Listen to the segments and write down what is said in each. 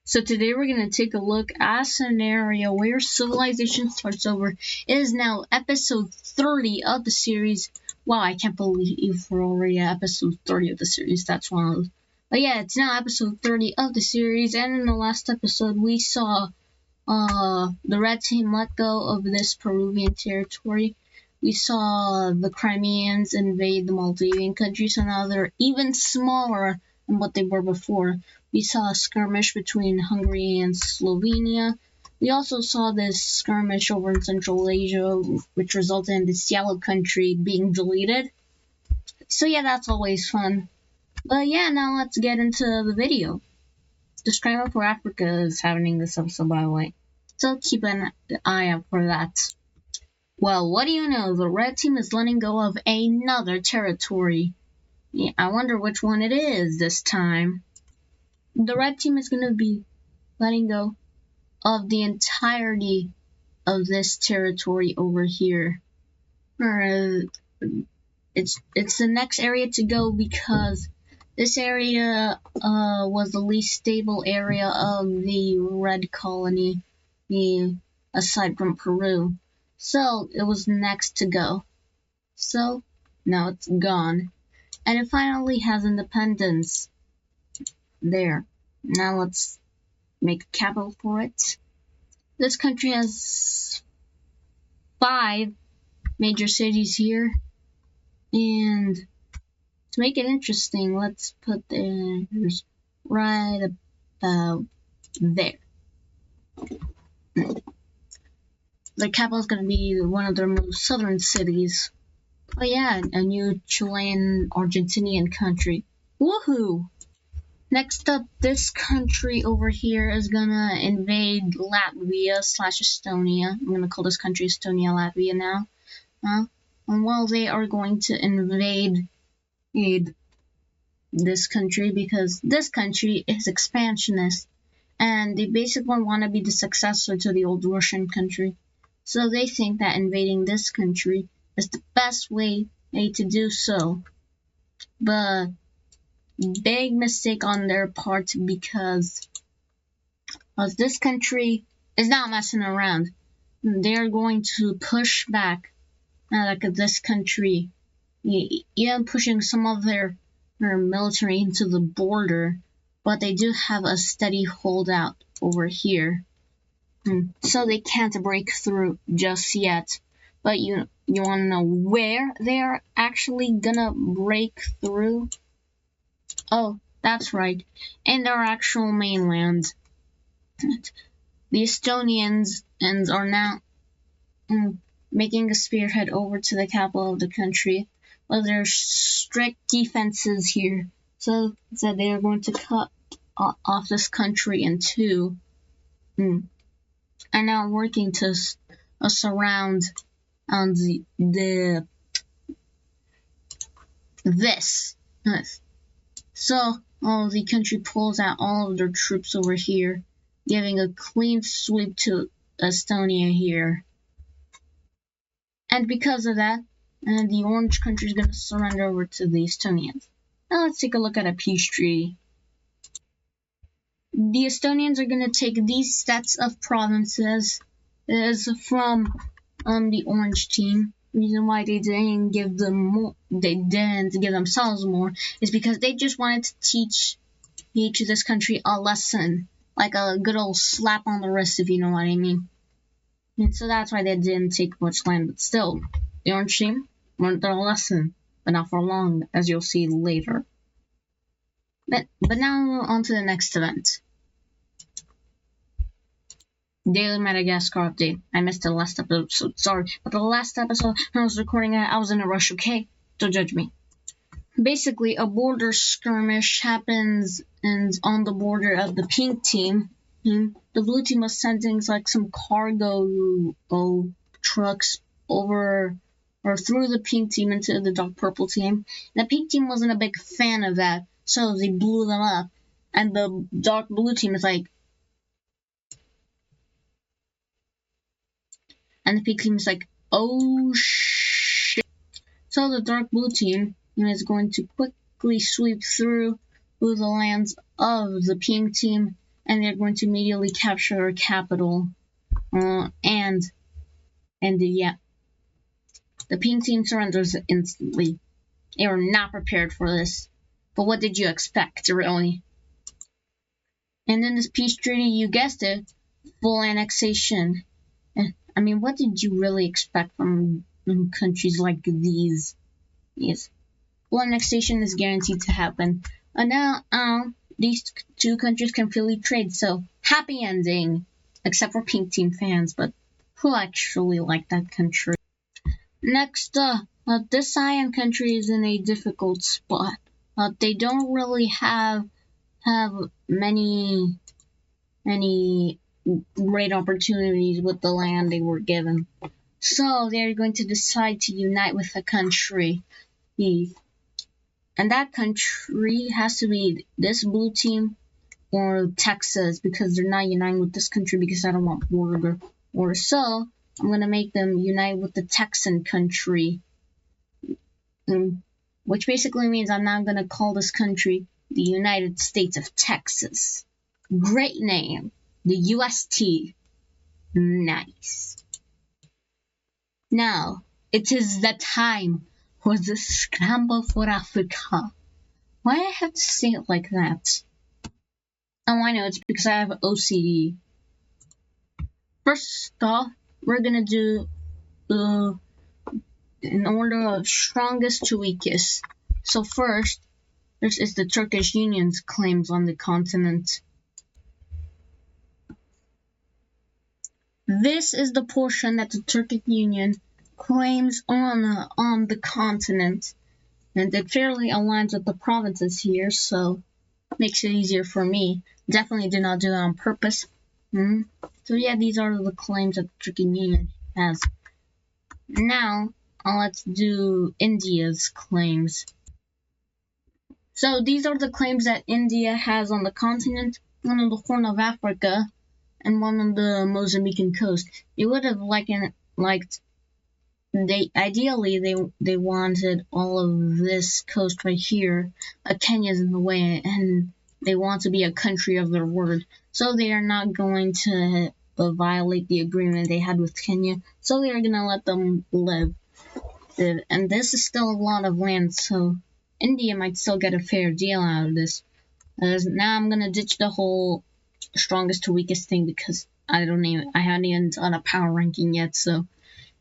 So today we're going to take a look at a scenario where civilization starts over. It is now episode 30 of the series. Wow, I can't believe we're already at episode 30 of the series. That's wild. But yeah, it's now episode 30 of the series, and in the last episode we saw the red team let go of this Peruvian territory. We saw the Crimeans invade the Moldavian country, so now they're even smaller than what they were before. We saw a skirmish between Hungary and Slovenia. We also saw this skirmish over in Central Asia, which resulted in this yellow country being deleted. So yeah, that's always fun. But yeah, now let's get into the video. The Scramble for Africa is happening this episode, by the way. So keep an eye out for that. Well, what do you know? The red team is letting go of another territory. Yeah, I wonder which one it is this time. The red team is going to be letting go of the entirety of this territory over here. It's the next area to go because this area was the least stable area of the red colony, aside from Peru. So it was next to go. So now it's gone. And it finally has independence. There. Now let's make a capital for it. This country has 5 major cities here. And to make it interesting, let's put theirs right about there. The capital is going to be one of their most southern cities. Oh yeah, a new Chilean Argentinian country. Woohoo! Next up, this country over here is gonna invade Latvia/Estonia. I'm gonna call this country Estonia, Latvia now. And while they are going to invade this country because this country is expansionist and they basically want to be the successor to the old Russian country. So they think that invading this country is the best way to do so. But big mistake on their part because this country is not messing around. They're going to push back like this country, even pushing some of their military into the border, but they do have a steady holdout over here. So they can't break through just yet. But you want to know where they are actually gonna break through? Oh, that's right, in their actual mainland. The Estonians are now making a spearhead over to the capital of the country, but there's strict defenses here, so that they are going to cut off this country in 2, and now working to surround this. So the country pulls out all of their troops over here, giving a clean sweep to Estonia here. And because of that, the orange country is going to surrender over to the Estonians. Now let's take a look at a peace treaty. The Estonians are going to take these sets of provinces from the orange team. The reason why they didn't give them more, they didn't give themselves more, is because they just wanted to teach this country a lesson, like a good old slap on the wrist, if you know what I mean. And so that's why they didn't take much land, but still, the orange team learned their lesson, but not for long, as you'll see later. But now on to the next event. Daily Madagascar update. I missed the last episode, sorry. But the last episode, when I was recording it, I was in a rush, okay? Don't judge me. Basically, a border skirmish happens and on the border of the pink team. The blue team was sending like some cargo trucks over or through the pink team into the dark purple team. And the pink team wasn't a big fan of that, so they blew them up. And the dark blue team is like, and the pink team is like, oh shit. So the dark blue team is going to quickly sweep through the lands of the pink team and they're going to immediately capture our capital. And yeah, the pink team surrenders instantly. They were not prepared for this. But what did you expect, really? And in this peace treaty, you guessed it, full annexation. I mean, what did you really expect from countries like these? Yes, full annexation is guaranteed to happen. And now, these two countries can freely trade, so happy ending. Except for pink team fans, but who actually like that country? Next, this cyan country is in a difficult spot. They don't really have many great opportunities with the land they were given. So they're going to decide to unite with a country. And that country has to be this blue team or Texas, because they're not uniting with this country because I don't want border. Or so I'm going to make them unite with the Texan country. Which basically means I'm now going to call this country the United States of Texas. Great name. The UST. Nice. Now, it is the time for the Scramble for Africa. Why do I have to say it like that? Oh, I know, it's because I have OCD. First off, we're gonna do in order of strongest to weakest. So first, this is the Turkish Union's claims on the continent. This is the portion that the Turkish Union claims on the continent, and it fairly aligns with the provinces here, so makes it easier for me. Definitely did not do that on purpose. So yeah, these are the claims that the Turkish Union has. Now, let's do India's claims. So these are the claims that India has on the continent, one on the Horn of Africa, and one on the Mozambican coast. They would have ideally they wanted all of this coast right here, but Kenya's in the way, and they want to be a country of their word. So they are not going to violate the agreement they had with Kenya. So they are going to let them live. And this is still a lot of land, so India might still get a fair deal out of this. Now I'm going to ditch the whole strongest to weakest thing because I haven't even done a power ranking yet, so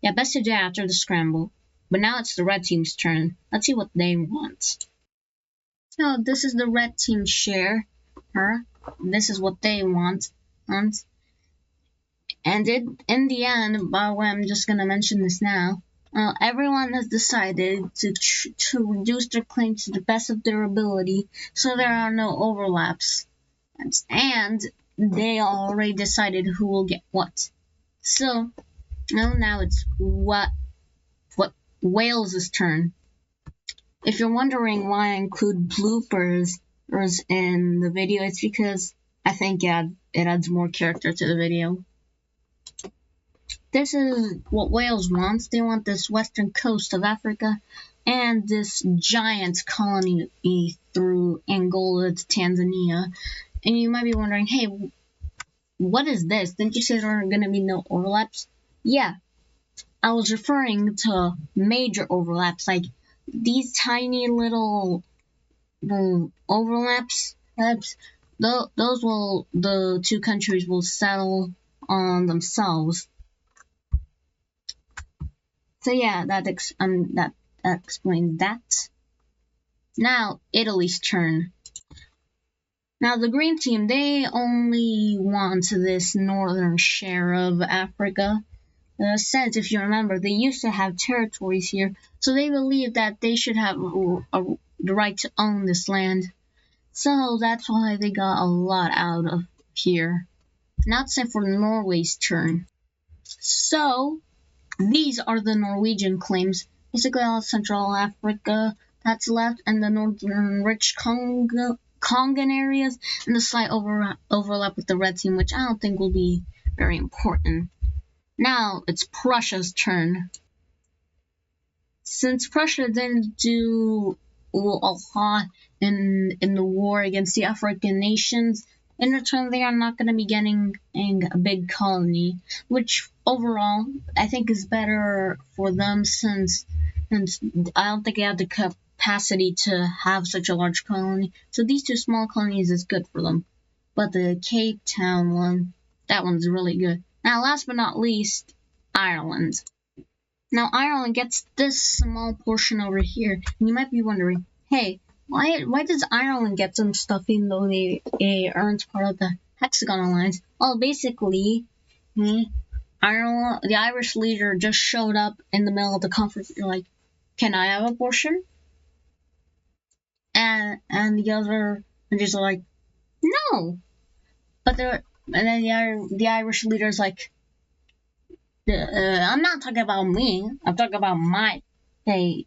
yeah, best to do after the scramble. But now it's the red team's turn. Let's see what they want. So this is the red team share. This is what they want. And in the end, by the way, I'm just gonna mention this now. Everyone has decided to reduce their claims to the best of their ability, so there are no overlaps. And they already decided who will get what. So now it's what Wales' turn. If you're wondering why I include bloopers in the video, it's because I think it adds more character to the video. This is what Wales wants. They want this western coast of Africa and this giant colony through Angola to Tanzania. And you might be wondering, hey, what is this? Didn't you say there are going to be no overlaps? Yeah, I was referring to major overlaps, like these tiny little overlaps. The two countries will settle on themselves. So yeah, that explains that. Now Italy's turn. Now the green team, they only want the northern share of Africa. Since, if you remember, they used to have territories here, so they believe that they should have the right to own this land. So that's why they got a lot out of here. Now it's time for Norway's turn. So these are the Norwegian claims. Basically all of Central Africa that's left, and the northern rich Congan areas, and the slight overlap with the red team, which I don't think will be very important. Now it's Prussia's turn. Since Prussia didn't do a lot in the war against the African nations, in return, they are not going to be getting a big colony, which overall I think is better for them since I don't think they have the capacity to have such a large colony. So these two small colonies is good for them. But the Cape Town one, that one's really good. Now, last but not least, Ireland. Now, Ireland gets this small portion over here, and you might be wondering, hey, why does Ireland get some stuff even though they aren't part of the Hexagon Alliance? Well, basically, Ireland, the Irish leader just showed up in the middle of the conference. You're like, can I have a portion? And the other countries are like, no. But then the Irish leader's like, I'm not talking about me. I'm talking about my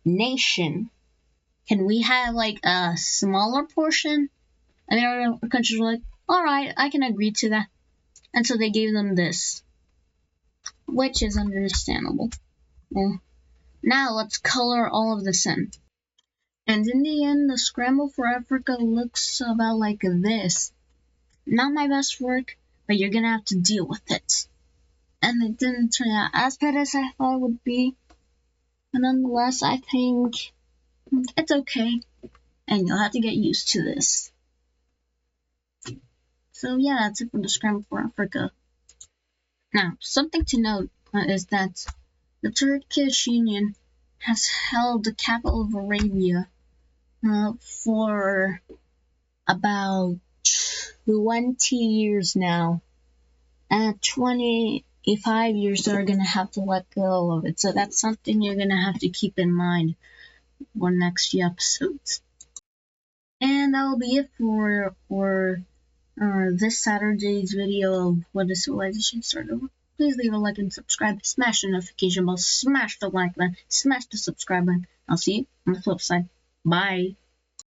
nation. Can we have like a smaller portion? And the other countries were like, all right, I can agree to that. And so they gave them this, which is understandable. Well, now let's color all of this in. And in the end, the Scramble for Africa looks about like this. Not my best work, but you're gonna have to deal with it. And it didn't turn out as bad as I thought it would be. But nonetheless, I think it's okay. And you'll have to get used to this. So yeah, that's it for the Scramble for Africa. Now, something to note is that the Turkish Union has held the capital of Arabia for about 20 years now. And 25 years they're going to have to let go of it. So that's something you're going to have to keep in mind for next few episodes. And that will be it for this Saturday's video of what a civilization started with. Please leave a like and subscribe. Smash the notification bell. Smash the like button. Smash the subscribe button. I'll see you on the flip side. Bye.